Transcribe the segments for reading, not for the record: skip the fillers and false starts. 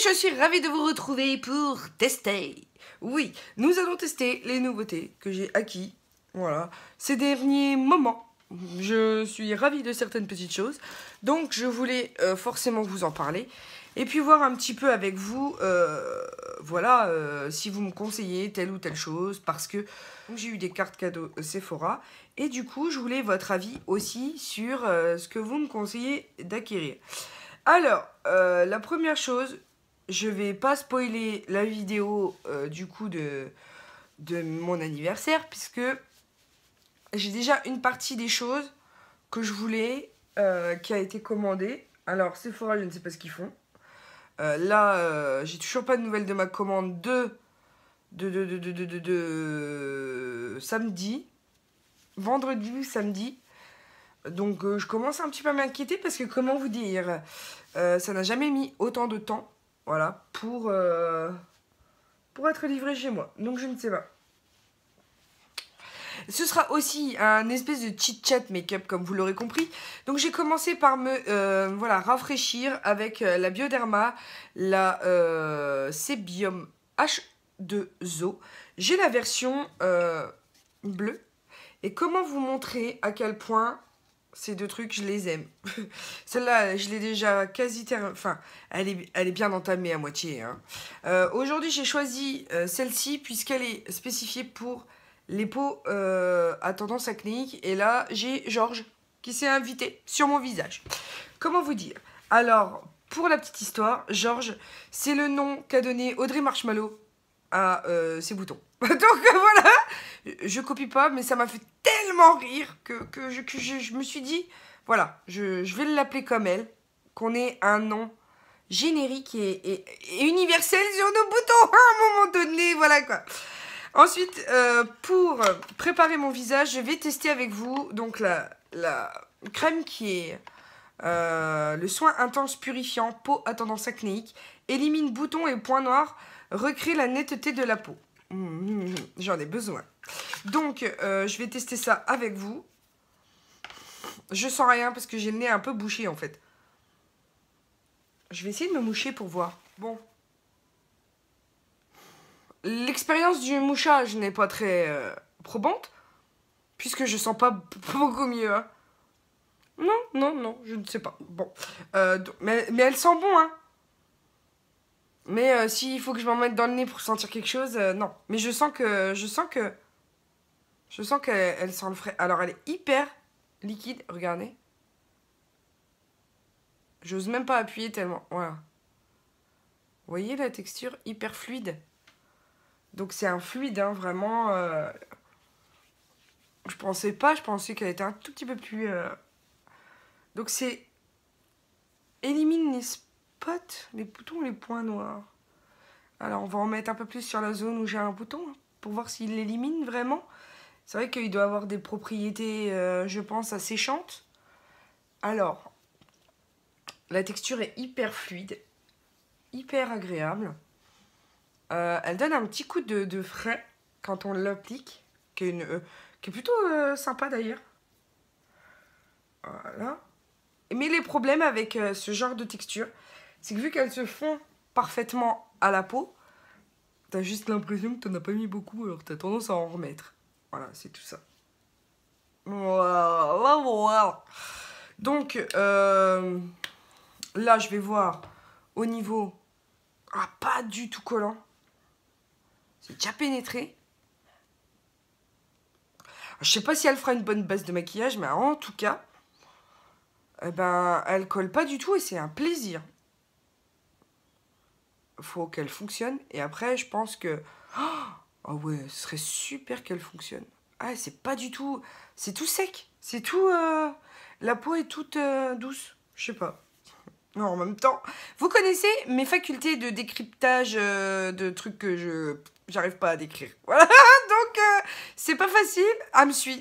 je suis ravie de vous retrouver pour tester. Oui, nous allons tester les nouveautés que j'ai acquis, voilà, ces derniers moments. Je suis ravie de certaines petites choses, donc je voulais forcément vous en parler. Et puis voir un petit peu avec vous, voilà, si vous me conseillez telle ou telle chose, parce que j'ai eu des cartes cadeaux Sephora, et du coup, je voulais votre avis aussi sur ce que vous me conseillez d'acquérir. Alors, la première chose, je vais pas spoiler la vidéo du coup de mon anniversaire, puisque j'ai déjà une partie des choses que je voulais qui a été commandée. Alors, Sephora, je ne sais pas ce qu'ils font. Là, j'ai toujours pas de nouvelles de ma commande de samedi. Vendredi ou samedi. Donc, je commence un petit peu à m'inquiéter parce que, comment vous dire, ça n'a jamais mis autant de temps, voilà, pour être livré chez moi. Donc, je ne sais pas. Ce sera aussi un espèce de chit-chat make-up, comme vous l'aurez compris. Donc, j'ai commencé par me voilà, rafraîchir avec la Bioderma, la Sebium H2O. J'ai la version bleue. Et comment vous montrer à quel point ces deux trucs, je les aime. Celle-là, je l'ai déjà quasi terminée. Enfin, elle est bien entamée à moitié. Hein. Aujourd'hui, j'ai choisi celle-ci puisqu'elle est spécifiée pour les peaux à tendance acnéique. Et là, j'ai Georges qui s'est invité sur mon visage. Comment vous dire? Alors, pour la petite histoire, Georges, c'est le nom qu'a donné Audrey Marshmallow à ses boutons. Donc voilà, je copie pas, mais ça m'a fait tellement rire que je me suis dit, voilà, je vais l'appeler comme elle, qu'on ait un nom générique et universel sur nos boutons à un moment donné, voilà quoi. Ensuite, pour préparer mon visage, je vais tester avec vous donc la crème qui est le soin intense purifiant, peau à tendance acnéique, élimine boutons et points noirs, recrée la netteté de la peau. J'en ai besoin. Donc, je vais tester ça avec vous. Je sens rien parce que j'ai le nez un peu bouché en fait. Je vais essayer de me moucher pour voir. Bon. L'expérience du mouchage n'est pas très probante, puisque je sens pas beaucoup mieux. Hein. Non, je ne sais pas. Bon. Mais elle sent bon, hein. Mais s'il faut que je m'en mette dans le nez pour sentir quelque chose, non. Mais je sens qu'elle sent le frais. Alors, elle est hyper liquide, regardez. J'ose même pas appuyer tellement, voilà. Vous voyez la texture hyper fluide. Donc, c'est un fluide, hein, vraiment. Je pensais qu'elle était un tout petit peu plus... Donc, c'est... Élimine les spots, les boutons, les points noirs. Alors, on va en mettre un peu plus sur la zone où j'ai un bouton, pour voir s'il l'élimine vraiment. C'est vrai qu'il doit avoir des propriétés, je pense, asséchantes. Alors, la texture est hyper fluide, hyper agréable. Elle donne un petit coup de frais quand on l'applique, qui est plutôt sympa d'ailleurs. Voilà. Mais les problèmes avec ce genre de texture, c'est que vu qu'elles se font parfaitement à la peau, t'as juste l'impression que t'en as pas mis beaucoup, alors t'as tendance à en remettre. Voilà, c'est tout ça. Voilà. Donc, là, je vais voir au niveau... Ah, pas du tout collant. C'est déjà pénétré. Je sais pas si elle fera une bonne base de maquillage, mais en tout cas, eh ben, elle colle pas du tout et c'est un plaisir. Faut qu'elle fonctionne. Et après, je pense que... Oh ouais, ce serait super qu'elle fonctionne. Ah, c'est pas du tout... C'est tout sec. C'est tout... La peau est toute douce. Je sais pas. Non, en même temps, vous connaissez mes facultés de décryptage de trucs que j'arrive pas à décrire. Voilà, donc c'est pas facile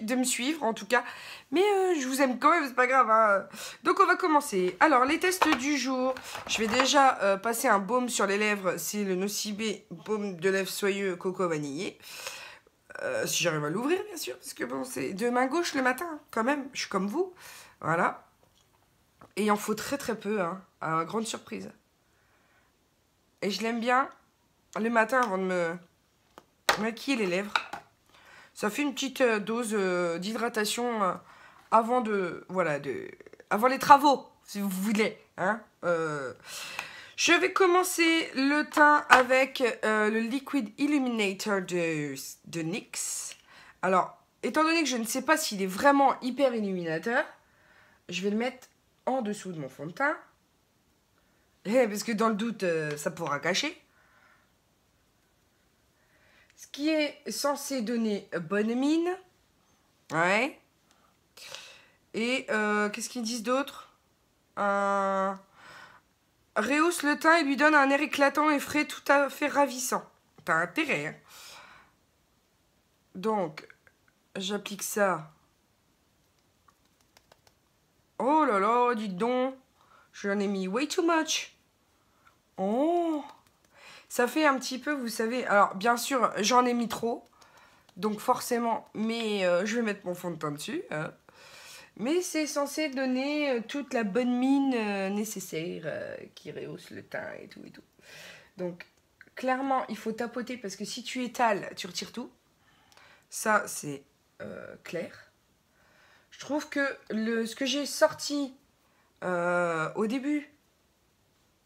de me suivre en tout cas. Mais je vous aime quand même, c'est pas grave. Hein. Donc on va commencer. Alors les tests du jour. Je vais déjà passer un baume sur les lèvres. C'est le Nocibé baume de lèvres soyeux coco vanillé. Si j'arrive à l'ouvrir bien sûr. Parce que bon, c'est de main gauche le matin quand même. Je suis comme vous. Voilà. Et il en faut très très peu, hein, à grande surprise. Et je l'aime bien le matin avant de me maquiller les lèvres. Ça fait une petite dose d'hydratation avant avant les travaux, si vous voulez. Hein. Je vais commencer le teint avec le Liquid Illuminator de NYX. Alors, étant donné que je ne sais pas s'il est vraiment hyper illuminateur, je vais le mettre en dessous de mon fond de teint. Parce que dans le doute, ça pourra cacher. Ce qui est censé donner bonne mine. Ouais. Et qu'est-ce qu'ils disent d'autre? Rehausse le teint et lui donne un air éclatant et frais tout à fait ravissant. T'as intérêt, hein. Donc, j'applique ça. Oh là là, dites donc. J'en ai mis way too much. Oh. Ça fait un petit peu, vous savez... Alors, bien sûr, j'en ai mis trop. Donc, forcément, mais je vais mettre mon fond de teint dessus. Hein. Mais c'est censé donner toute la bonne mine nécessaire qui rehausse le teint et tout et tout. Donc, clairement, il faut tapoter parce que si tu étales, tu retires tout. Ça, c'est clair. Je trouve que ce que j'ai sorti au début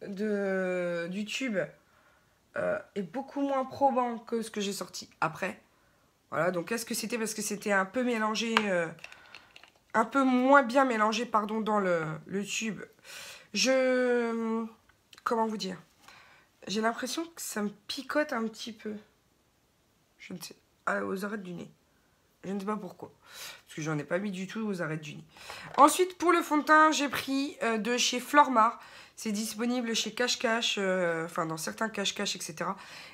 du tube est beaucoup moins probant que ce que j'ai sorti après. Voilà, donc est-ce que c'était parce que c'était un peu mélangé, un peu moins bien mélangé, pardon, dans le tube. Comment vous dire? J'ai l'impression que ça me picote un petit peu. Je ne sais, aux arêtes du nez. Je ne sais pas pourquoi. Parce que j'en ai pas mis du tout aux arêtes du nez. Ensuite, pour le fond de teint, j'ai pris de chez Flormar. C'est disponible chez Cache-Cache, enfin dans certains Cache-Cache, etc.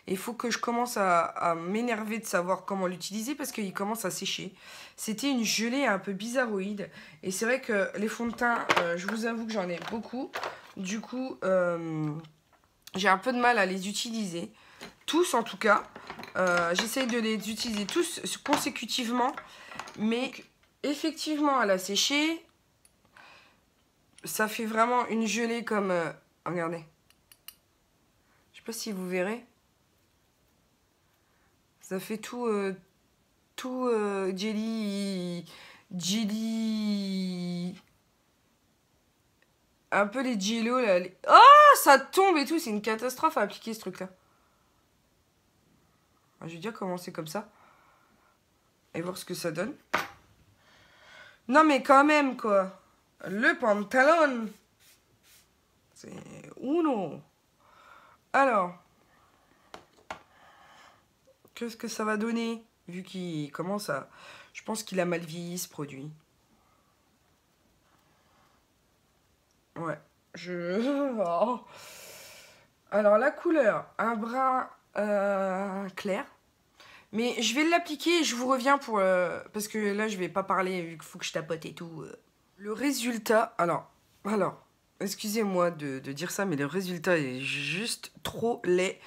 Et il faut que je commence à m'énerver de savoir comment l'utiliser parce qu'il commence à sécher. C'était une gelée un peu bizarroïde. Et c'est vrai que les fonds de teint, je vous avoue que j'en ai beaucoup. Du coup, j'ai un peu de mal à les utiliser. Tous en tout cas. J'essaye de les utiliser tous consécutivement. Mais effectivement, elle a séché. Ça fait vraiment une gelée comme... regardez. Je sais pas si vous verrez. Ça fait tout jelly... Un peu les jello là. Oh, ça tombe et tout. C'est une catastrophe à appliquer ce truc-là. Je vais déjà commencer comme ça. Et voir ce que ça donne. Non mais quand même quoi. Le pantalon. C'est uno. Alors. Qu'est-ce que ça va donner? Vu qu'il commence à... Je pense qu'il a mal vieilli ce produit. Ouais. Oh. Alors la couleur. Un brun clair. Mais je vais l'appliquer et je vous reviens pour... parce que là, je vais pas parler vu qu'il faut que je tapote et tout. Le résultat... Alors, excusez-moi de dire ça, mais le résultat est juste trop laid.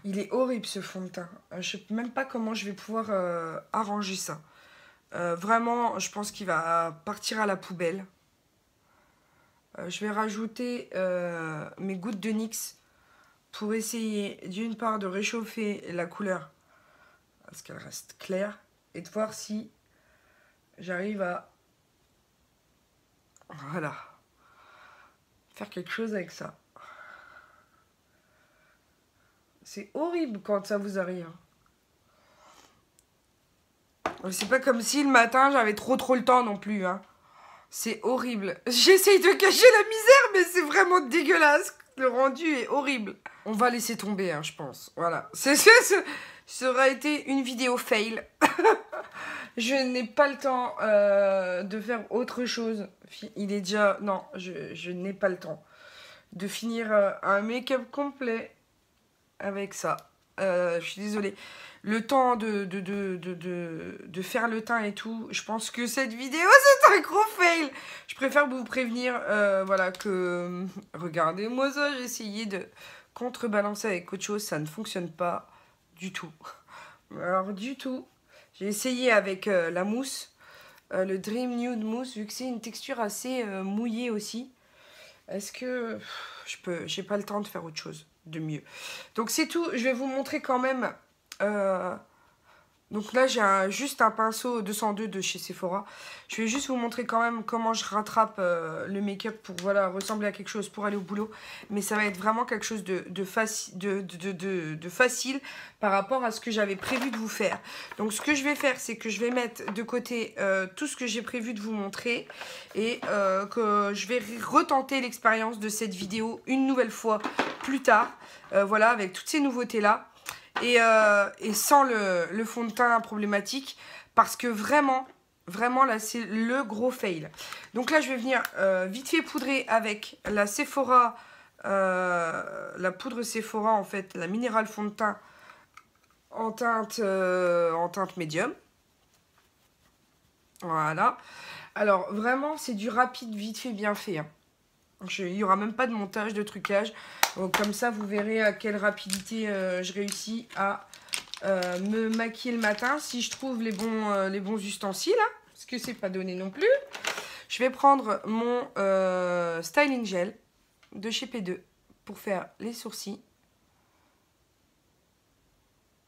Il est horrible ce fond de teint. Je sais même pas comment je vais pouvoir arranger ça. Vraiment, je pense qu'il va partir à la poubelle. Je vais rajouter mes gouttes de NYX pour essayer d'une part de réchauffer la couleur parce qu'elle reste claire et de voir si j'arrive à faire quelque chose avec ça. C'est horrible quand ça vous arrive. C'est pas comme si le matin j'avais trop le temps non plus. Hein. C'est horrible. J'essaye de cacher la misère, mais c'est vraiment dégueulasse. Le rendu est horrible. On va laisser tomber, hein, je pense. Voilà. Ça aurait été une vidéo fail. Je n'ai pas le temps de faire autre chose. Il est déjà... Non, je n'ai pas le temps de finir un make-up complet avec ça. Je suis désolée. Le temps de faire le teint et tout, je pense que cette vidéo, c'est un gros fail. Je préfère vous prévenir, voilà, que... Regardez-moi ça, j'ai essayé de contrebalancer avec autre chose, ça ne fonctionne pas du tout. Alors, du tout. J'ai essayé avec la mousse, le Dream Nude Mousse, vu que c'est une texture assez mouillée aussi. Est-ce que j'ai pas le temps de faire autre chose de mieux. Donc c'est tout. Je vais vous montrer quand même. Donc là, j'ai juste un pinceau 202 de chez Sephora. Je vais juste vous montrer quand même comment je rattrape le make-up pour voilà, ressembler à quelque chose pour aller au boulot. Mais ça va être vraiment quelque chose de facile par rapport à ce que j'avais prévu de vous faire. Donc ce que je vais faire, c'est que je vais mettre de côté tout ce que j'ai prévu de vous montrer. Et que je vais retenter l'expérience de cette vidéo une nouvelle fois plus tard. Voilà, avec toutes ces nouveautés-là. Et sans le fond de teint problématique, parce que vraiment là c'est le gros fail. Donc là je vais venir vite fait poudrer avec la Sephora, la poudre Sephora en fait, la Mineral fond de teint en teinte médium. Voilà. Alors vraiment c'est du rapide vite fait bien fait, hein. Il n'y aura même pas de montage, de trucage. Donc, comme ça, vous verrez à quelle rapidité je réussis à me maquiller le matin. Si je trouve les bons ustensiles, hein, parce que c'est pas donné non plus. Je vais prendre mon styling gel de chez P2 pour faire les sourcils.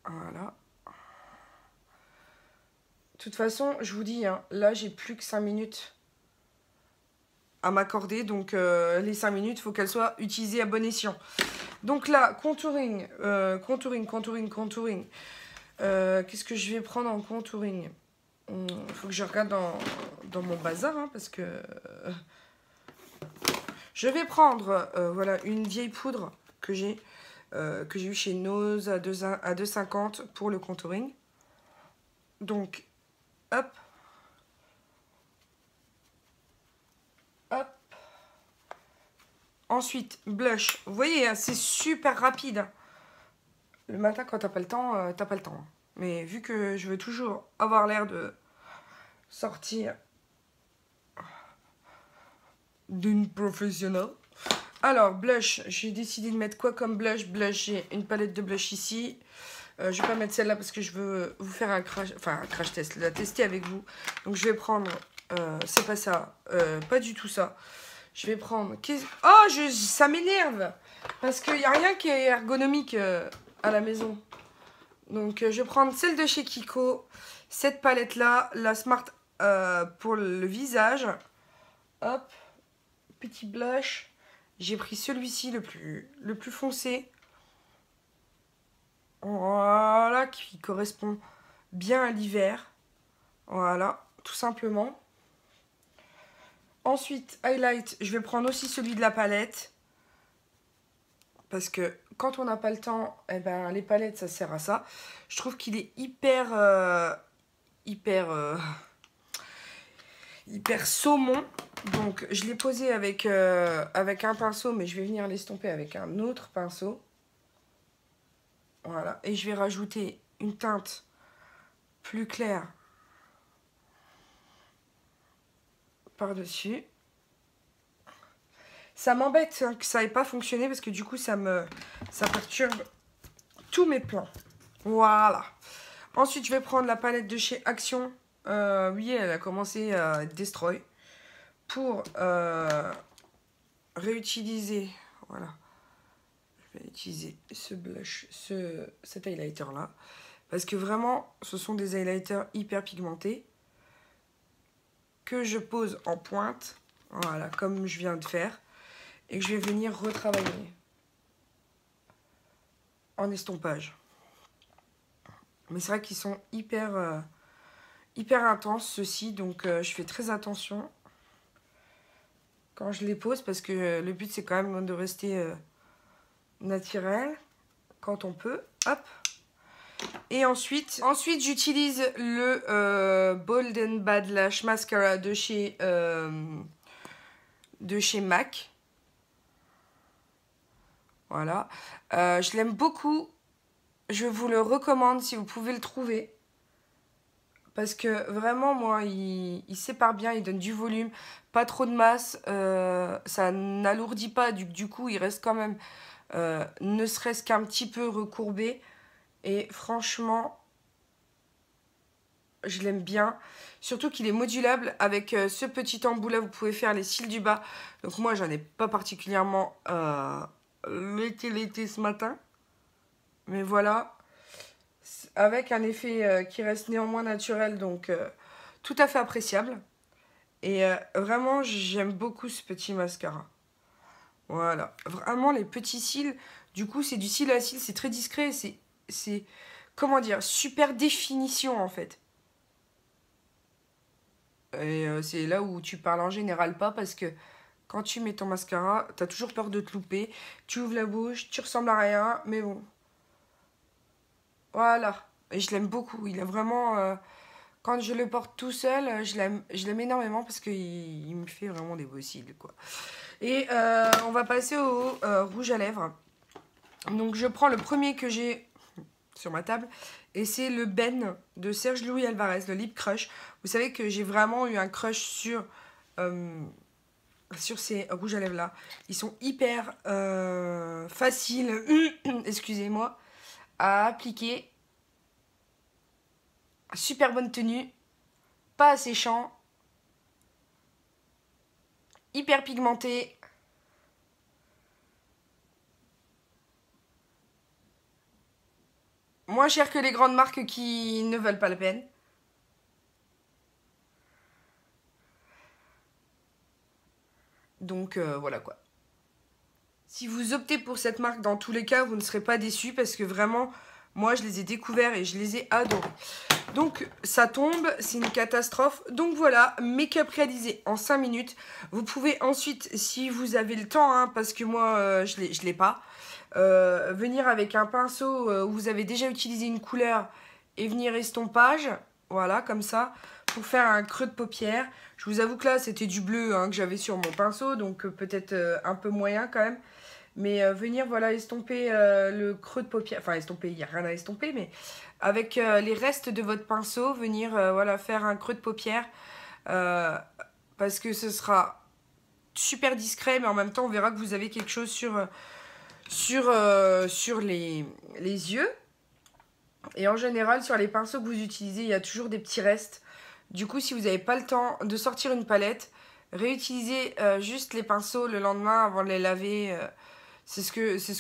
Voilà. De toute façon, je vous dis, hein, là, j'ai plus que 5 minutes à m'accorder, donc les 5 minutes, il faut qu'elles soient utilisées à bon escient. Donc là, contouring. Qu'est-ce que je vais prendre en contouring? Il faut que je regarde dans mon bazar, hein, parce que je vais prendre voilà, une vieille poudre que j'ai eu chez Nose à 2,50 pour le contouring. Donc, hop. Hop. Ensuite, blush. Vous voyez, hein, c'est super rapide. Le matin, quand t'as pas le temps, t'as pas le temps. Mais vu que je veux toujours avoir l'air de sortir d'une professionnelle. Alors, blush. J'ai décidé de mettre quoi comme blush? Blush, j'ai une palette de blush ici. Je vais pas mettre celle-là parce que je veux vous faire un crash test, la tester avec vous. Donc, je vais prendre... c'est pas ça. Pas du tout ça. Je vais prendre... Oh, ça m'énerve. Parce qu'il n'y a rien qui est ergonomique à la maison. Donc, je vais prendre celle de chez Kiko. Cette palette-là. La Smart pour le visage. Hop. Petit blush. J'ai pris celui-ci, le plus foncé. Voilà. Qui correspond bien à l'hiver. Voilà. Tout simplement. Ensuite, highlight, je vais prendre aussi celui de la palette. Parce que quand on n'a pas le temps, eh ben, les palettes, ça sert à ça. Je trouve qu'il est hyper saumon. Donc, je l'ai posé avec un pinceau, mais je vais venir l'estomper avec un autre pinceau. Voilà. Et je vais rajouter une teinte plus claire par-dessus. Ça m'embête hein, que ça n'ait pas fonctionné parce que du coup ça perturbe tous mes plans. Voilà. Ensuite je vais prendre la palette de chez Action. Oui, elle a commencé à Destroy. Pour réutiliser. Voilà. Je vais utiliser ce blush, cet highlighter là. Parce que vraiment ce sont des highlighters hyper pigmentés. Que je pose en pointe. Voilà, comme je viens de faire. Et que je vais venir retravailler en estompage. Mais c'est vrai qu'ils sont hyper intenses ceux-ci, donc je fais très attention quand je les pose parce que le but c'est quand même de rester naturel quand on peut. Hop. Et ensuite j'utilise le Bold and Bad Lash Mascara de chez MAC. Voilà. Je l'aime beaucoup. Je vous le recommande si vous pouvez le trouver. Parce que vraiment, moi, il sépare bien, il donne du volume, pas trop de masse. Ça n'alourdit pas, du coup, il reste quand même ne serait-ce qu'un petit peu recourbé. Et franchement, je l'aime bien. Surtout qu'il est modulable. Avec ce petit embout là, vous pouvez faire les cils du bas. Donc moi, j'en ai pas particulièrement l'été ce matin. Mais voilà. Avec un effet qui reste néanmoins naturel. Donc tout à fait appréciable. Et vraiment, j'aime beaucoup ce petit mascara. Voilà. Vraiment, les petits cils. Du coup, c'est du cil à cil. C'est très discret. C'est comment dire, super définition en fait. Et c'est là où tu parles en général pas parce que quand tu mets ton mascara, t'as toujours peur de te louper. Tu ouvres la bouche, tu ressembles à rien, mais bon. Voilà. Et je l'aime beaucoup. Il est vraiment... quand je le porte tout seul, je l'aime énormément parce qu'il me fait vraiment des beaux cils, quoi. Et on va passer au rouge à lèvres. Donc je prends le premier que j'ai sur ma table. Et c'est le Ben de Serge Louis Alvarez, le Lip Crush. Vous savez que j'ai vraiment eu un crush sur ces rouges à lèvres là. Ils sont hyper faciles, excusez-moi, à appliquer. Super bonne tenue, pas asséchant, hyper pigmenté. Moins cher que les grandes marques qui ne valent pas la peine. Donc voilà quoi. Si vous optez pour cette marque, dans tous les cas, vous ne serez pas déçus parce que vraiment, moi, je les ai découverts et je les ai adorés. Donc, ça tombe, c'est une catastrophe. Donc voilà, make-up réalisé en 5 minutes. Vous pouvez ensuite, si vous avez le temps, hein, parce que moi, je ne l'ai pas, venir avec un pinceau où vous avez déjà utilisé une couleur et venir estompage, voilà, comme ça, pour faire un creux de paupière. Je vous avoue que là, c'était du bleu hein, que j'avais sur mon pinceau, donc peut-être un peu moyen quand même. Mais venir, voilà, estomper le creux de paupière, enfin estomper, il n'y a rien à estomper, mais avec les restes de votre pinceau, venir, voilà, faire un creux de paupière, parce que ce sera super discret, mais en même temps, on verra que vous avez quelque chose sur les yeux. Et en général, sur les pinceaux que vous utilisez, il y a toujours des petits restes. Du coup, si vous n'avez pas le temps de sortir une palette, réutilisez juste les pinceaux le lendemain avant de les laver. C'est ce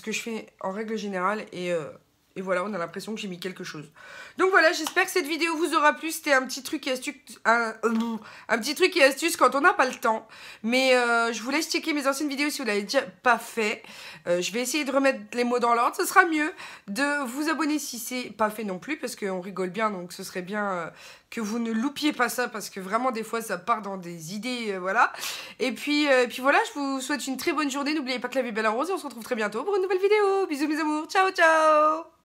que je fais en règle générale et voilà, on a l'impression que j'ai mis quelque chose. Donc voilà, j'espère que cette vidéo vous aura plu. C'était un petit truc et astuce, un petit truc et astuce quand on n'a pas le temps. Mais je vous laisse checker mes anciennes vidéos si vous ne l'avez déjà pas fait. Je vais essayer de remettre les mots dans l'ordre. Ce sera mieux de vous abonner si c'est pas fait non plus parce qu'on rigole bien. Donc ce serait bien que vous ne loupiez pas ça parce que vraiment des fois ça part dans des idées, voilà. Et puis voilà, je vous souhaite une très bonne journée. N'oubliez pas que la vie est belle en rose et on se retrouve très bientôt pour une nouvelle vidéo. Bisous mes amours, ciao ciao.